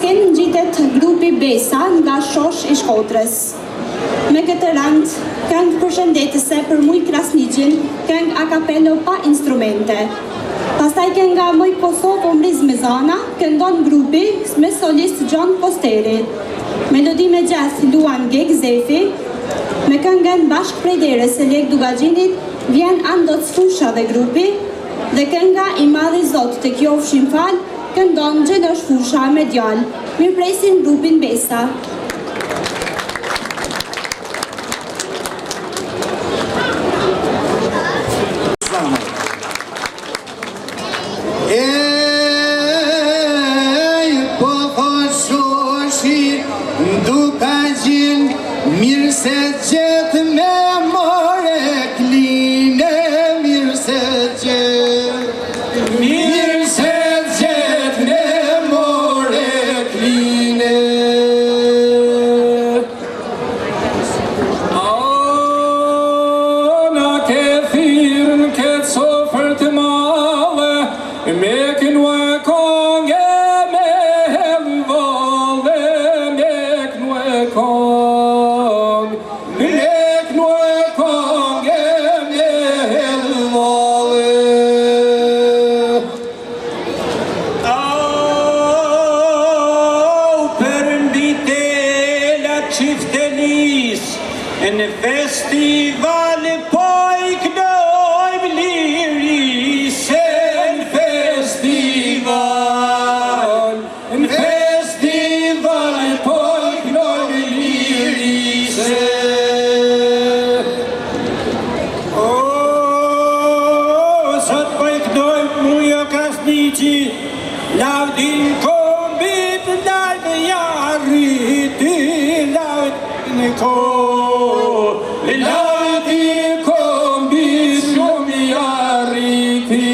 skenë ngjitet grupi Besa nga Shosh i Shkodrës. Me këtë rand, këngë përshëndetëse për Muj Krasniqin, këngë a capello pa instrumente. Pastaj kënga Muj Kosovë Omriz Mezana, këndon grupi me solist John Posteri. Melodi me gjath Luan Geg Zefi, me këngën Bashk prej derës e Lek Dugagjinit, vjen Ando Cfusha dhe grupi, dhe kënga I Madhi Zot të Qofshin Fal, këndon Gjelosh Fusha me djal. Mirpresin grupin Besa. Mirë se gjithë me more kline, mirë se gjithë me more kline. Na ke thirën ke sofër të male, me kënu e konge me helvale, me kënu e konge. Në festival po I knojmë lirise, në festival po I knojmë lirise. Sot po I knojmë Mujo Krasniqi, lavdin kombit lartë jarriti, lavdin kombit. Lati kombi shumë jarriti.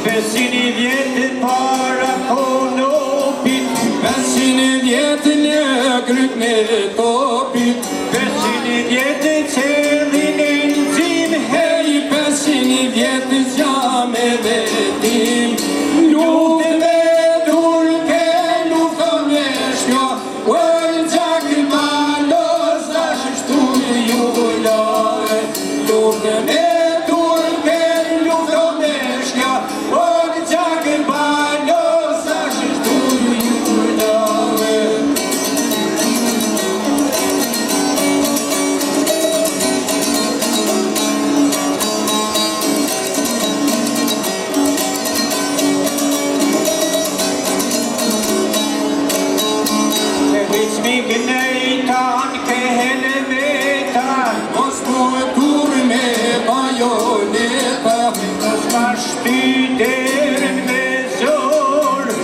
Pesini vjetë para konopit, pesini vjetë një gryt në topit, pesini vjetë qëllin e nëzim, hej, pesini vjetë zjame vetim, lutë me durke, lutë me shkjo, uërë gjakë malos, ashtu ju lojë, lutë me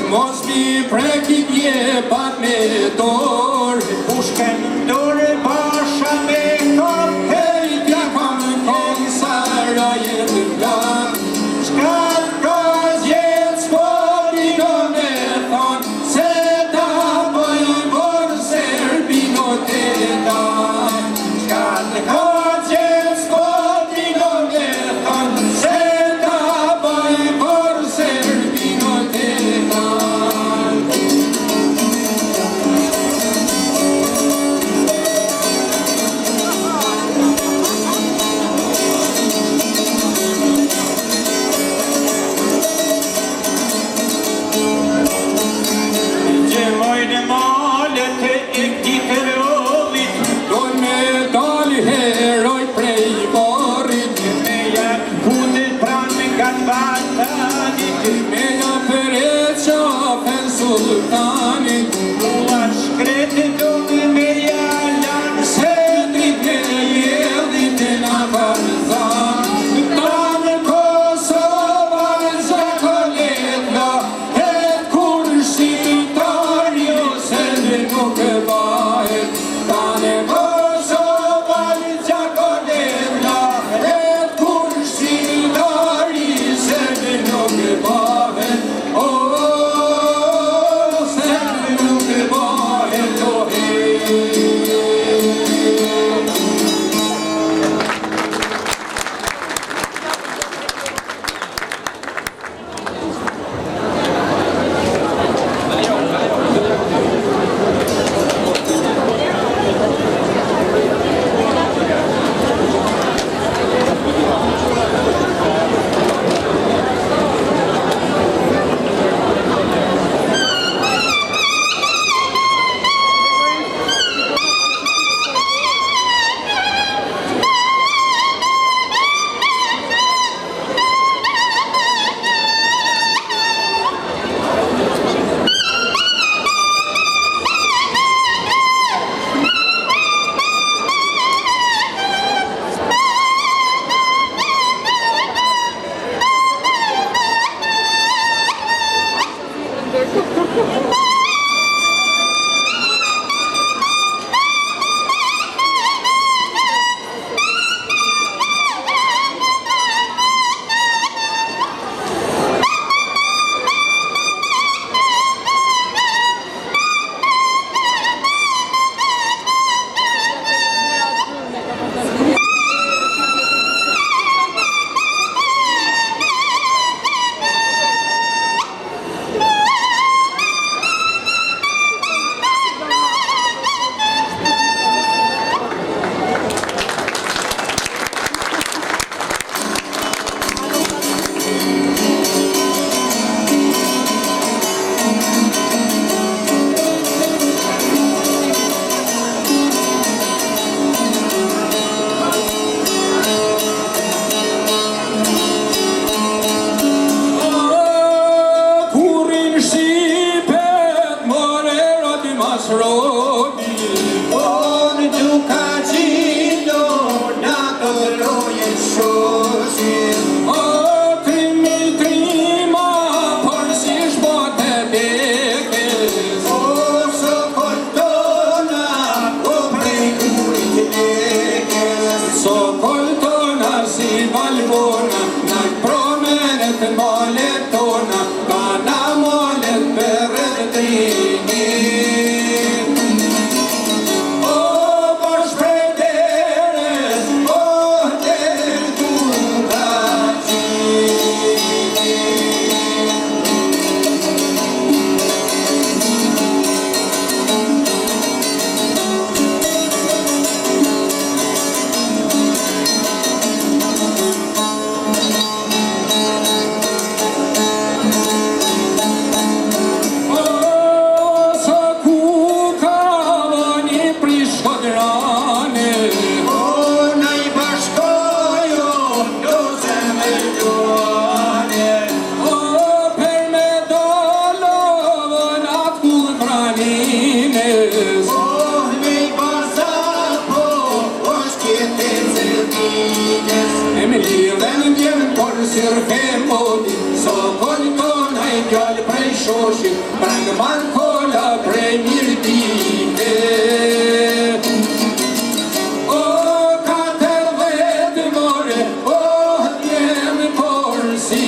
Mos mi preki djepat me dorë, pushken dorë pasha me kap, hej, t'ja kam kong Sarajevo. sir femodi, sokoli tona e djallë prej shoshi, prangë man kolla prej mirdite. O, katër vetë more, o, djemë por si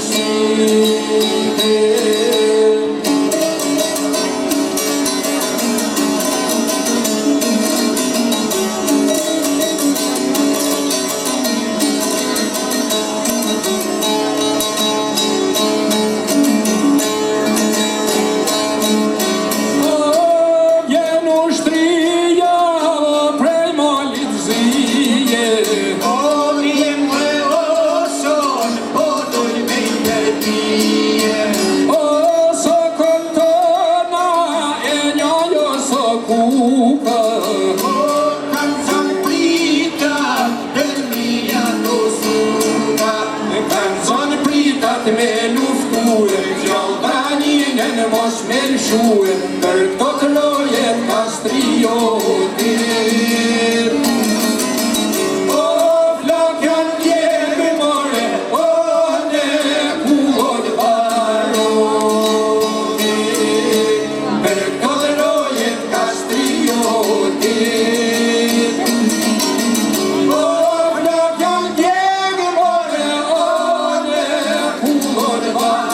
shite. Për këto të lojet kastriotit. O, flokjan djeve more, o, ne kullot barotit. Për këto të lojet kastriotit. O, flokjan djeve more, o, ne kullot barotit.